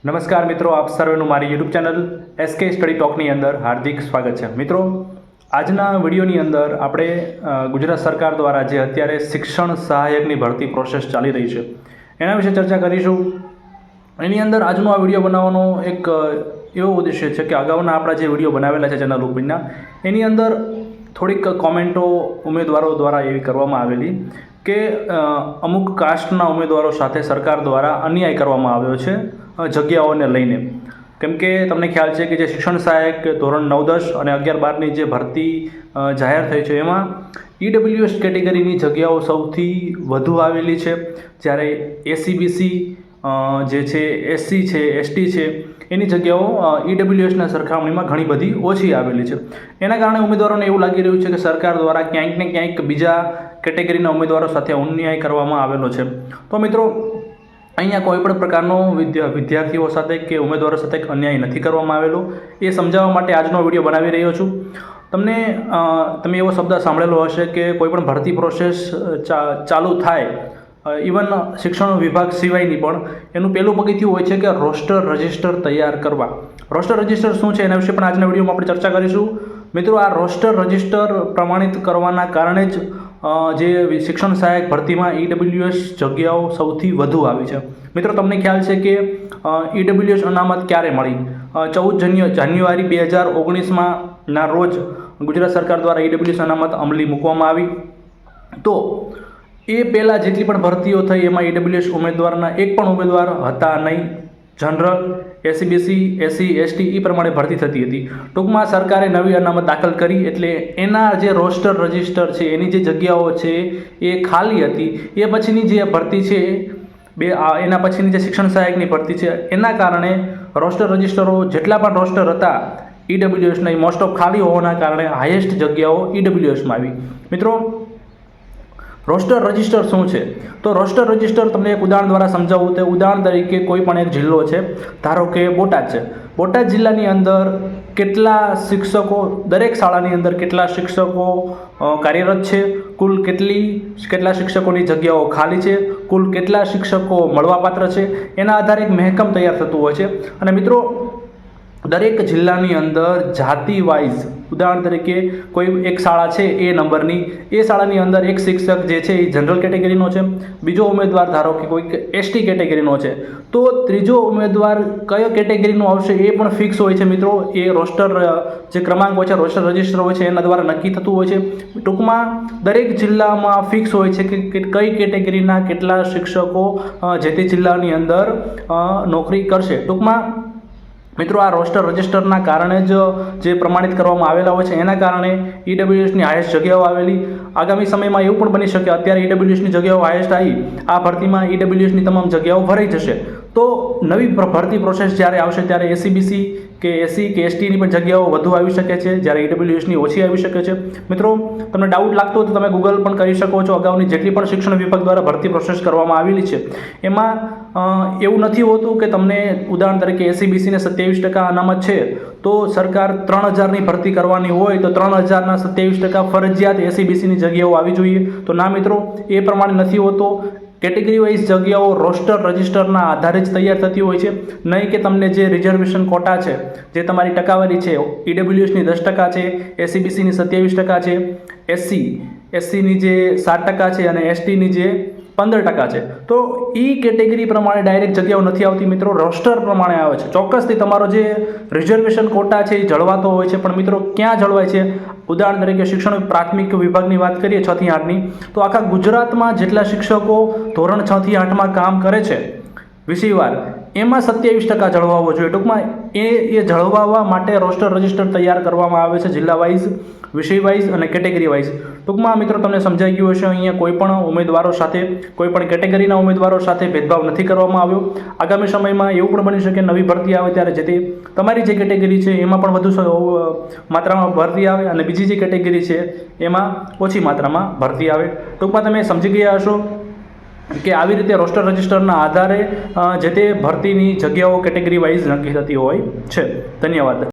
નમસ્કાર મિત્રો, આપ સર્વેનું મારી યુટ્યુબ ચેનલ એસકે સ્ટડી ટોકની અંદર હાર્દિક સ્વાગત છે. મિત્રો, આજના વિડીયોની અંદર આપણે ગુજરાત સરકાર દ્વારા જે અત્યારે શિક્ષણ સહાયકની ભરતી પ્રોસેસ ચાલી રહી છે એના વિશે ચર્ચા કરીશું. એની અંદર આજનો આ વિડીયો બનાવવાનો એક એવો ઉદ્દેશ્ય છે કે અગાઉના આપણા જે વિડીયો બનાવેલા છે ચેનલ ઉપરના એની અંદર થોડીક કોમેન્ટો ઉમેદવારો દ્વારા એવી કરવામાં આવેલી કે અમુક કાસ્ટના ઉમેદવારો સાથે સરકાર દ્વારા અન્યાય કરવામાં આવ્યો છે જગ્યાઓને લઈને. કેમ કે તમને ખ્યાલ છે કે જે શિક્ષણ સહાયક ધોરણ 9, 10 અને 11, 12ની જે ભરતી જાહેર થઈ છે એમાં EWS કેટેગરીની જગ્યાઓ સૌથી વધુ આવેલી છે, જ્યારે SCBC જે છે, SC છે, ST છે એની જગ્યાઓ EWSના સરખામણીમાં ઘણી બધી ઓછી આવેલી છે. એના કારણે ઉમેદવારોને એવું લાગી રહ્યું છે કે સરકાર દ્વારા ક્યાંક ને ક્યાંક બીજા કેટેગરીના ઉમેદવારો સાથે અન્યાય કરવામાં આવેલો છે. તો મિત્રો, અહીંયા કોઈ પણ પ્રકારનો વિદ્યાર્થીઓ સાથે કે ઉમેદવારો સાથે અન્યાય નથી કરવામાં આવેલો. એ સમજાવવા માટે આજનો વિડીયો બનાવી રહ્યો છું. તમે એવો શબ્દ સાંભળેલો હશે કે કોઈ પણ ભરતી પ્રોસેસ ચાલુ થાય, ઇવન શિક્ષણ વિભાગ સિવાયની પણ, એનું પહેલું પગથિયું હોય છે કે રોસ્ટર રજિસ્ટર તૈયાર કરવા. રોસ્ટર રજિસ્ટર શું છે એના વિશે પણ આજના વિડીયોમાં આપણે ચર્ચા કરીશું. મિત્રો, આ રોસ્ટર રજિસ્ટર પ્રમાણિત કરવાના કારણે જ જે શિક્ષણ સહાયક ભરતીમાં EWS જગ્યાઓ સૌથી વધુ આવી છે. મિત્રો, તમને ખ્યાલ છે કે EWS અનામત ક્યારે મળી? 14 જાન્યુઆરી 2019ના રોજ ગુજરાત સરકાર દ્વારા EWS અનામત અમલી મૂકવામાં આવી. તો એ પહેલાં જેટલી પણ ભરતીઓ થઈ એમાં EWS ઉમેદવારના એક પણ ઉમેદવાર હતા નહીં. જનરલ, SCBC, SC, ST એ પ્રમાણે ભરતી થતી હતી. ટૂંકમાં સરકારે નવી અનામત દાખલ કરી એટલે એના જે રોસ્ટર રજિસ્ટર છે એની જે જગ્યાઓ છે એ ખાલી હતી. એ પછીની જે ભરતી છે એના પછીની જે શિક્ષણ સહાયકની ભરતી છે એના કારણે રોસ્ટર રજિસ્ટરો જેટલા પણ રોસ્ટર હતા EWSના મોસ્ટ ઓફ ખાલી હોવાના કારણે હાઈએસ્ટ જગ્યાઓ EWSમાં આવી. મિત્રો, રોસ્ટર રજિસ્ટર શું છે? તો રોસ્ટર રજિસ્ટર તમને એક ઉદાહરણ દ્વારા સમજાવું તો ઉદાહરણ તરીકે કોઈ પણ એક જિલ્લો છે, ધારો કે બોટાદ છે. બોટાદ જિલ્લાની અંદર કેટલા શિક્ષકો, દરેક શાળાની અંદર કેટલા શિક્ષકો કાર્યરત છે, કુલ કેટલા શિક્ષકોની જગ્યાઓ ખાલી છે, કુલ કેટલા શિક્ષકો મળવાપાત્ર છે, એના આધારે એક મહેકમ તૈયાર થતું હોય છે. અને મિત્રો, દરેક જિલ્લાની અંદર જાતિ વાઇઝ, ઉદાહરણ તરીકે કોઈ એક શાળા છે એ નંબરની, એ શાળાની અંદર એક શિક્ષક જે છે એ જનરલ કેટેગરીનો છે, બીજો ઉમેદવાર ધારો કે કોઈક ST કેટેગરીનો છે, તો ત્રીજો ઉમેદવાર કયો કેટેગરીનો આવશે એ પણ ફિક્સ હોય છે. મિત્રો, એ રોસ્ટર જે ક્રમાંક હોય છે, રોસ્ટર રજિસ્ટર હોય છે એના દ્વારા નક્કી થતું હોય છે. ટૂંકમાં દરેક જિલ્લામાં ફિક્સ હોય છે કે કઈ કેટેગરીના કેટલા શિક્ષકો જે તે જિલ્લાની અંદર નોકરી કરશે. ટૂંકમાં મિત્રો, આ રોસ્ટર રજિસ્ટરના કારણે જ જે પ્રમાણિત કરવામાં આવેલા હોય છે એના કારણે EWSની હાઈએસ્ટ જગ્યાઓ આવેલી. આગામી સમયમાં એવું પણ બની શકે, અત્યારે EWSની જગ્યાઓ હાઈએસ્ટ આવી, આ ભરતીમાં EWSની તમામ જગ્યાઓ ભરાઈ જશે. તો નવી ભરતી પ્રોસેસ જ્યારે આવશે ત્યારે SCBC કે SC કે STની પણ જગ્યાઓ વધુ આવી શકે છે, જ્યારે EWSની ઓછી આવી શકે છે. મિત્રો, તમને ડાઉટ લાગતો હોય તો તમે ગૂગલ પણ કરી શકો છો. અગાઉની જેટલી પણ શિક્ષણ વિભાગ દ્વારા ભરતી પ્રોસેસ કરવામાં આવેલી છે એમાં એવું નથી હોતું કે તમને ઉદાહરણ તરીકે SCBCને 27% અનામત છે તો સરકાર 3000ની ભરતી કરવાની હોય તો 3000ના 27% ફરજિયાત SCBCની જગ્યાઓ આવી જોઈએ. તો ના મિત્રો, એ પ્રમાણે નથી હોતો. કેટેગરી વાઇઝ જગ્યાઓ રોસ્ટર રજિસ્ટરના આધારે જ તૈયાર થતી હોય છે. નહીં કે તમને જે રિઝર્વેશન કોટા છે, જે તમારી ટકાવારી છે, EWSની 10% છે, SCBCની 27% છે, SCની જે 7% છે અને STની જે 15% છે. તો એ કેટેગરી પ્રમાણે ડાયરેક્ટ જગ્યાઓ નથી આવતી મિત્રો, રોસ્ટર પ્રમાણે આવે છે. ચોક્કસથી તમારો જે રિઝર્વેશન કોટા છે એ જળવાતો હોય છે, પણ મિત્રો ક્યાં જળવાય છે? ઉદાહરણ તરીકે શિક્ષણ પ્રાથમિક વિભાગની વાત કરીએ 6 થી 8ની, તો આખા ગુજરાતમાં જેટલા શિક્ષકો ધોરણ 6 થી 8માં કામ કરે છે વિષયવાર, એમાં 27% જળવાવો જોઈએ. ટૂંકમાં એ જળવાવા માટે રોસ્ટર રજિસ્ટર તૈયાર કરવામાં આવે છે, જિલ્લા વાઇઝ, વિષય વાઇઝ અને કેટેગરી વાઇઝ. ટૂંકમાં મિત્રો, તમને સમજાઈ ગયું હશે, અહીંયા કોઈ પણ ઉમેદવારો સાથે, કોઈ પણ કેટેગરીના ઉમેદવારો સાથે ભેદભાવ નથી કરવામાં આવ્યો. આગામી સમયમાં એવું પણ બની શકે નવી ભરતી આવે ત્યારે જે તે તમારી જે કેટેગરી છે એમાં પણ વધુ માત્રામાં ભરતી આવે અને બીજી જે કેટેગરી છે એમાં ઓછી માત્રામાં ભરતી આવે. ટૂંકમાં તમે સમજી ગયા હશો કે આવી રીતે રોસ્ટર રજિસ્ટરના આધારે જે તે ભરતીની જગ્યાઓ કેટેગરી વાઇઝ નક્કી થતી હોય છે. ધન્યવાદ.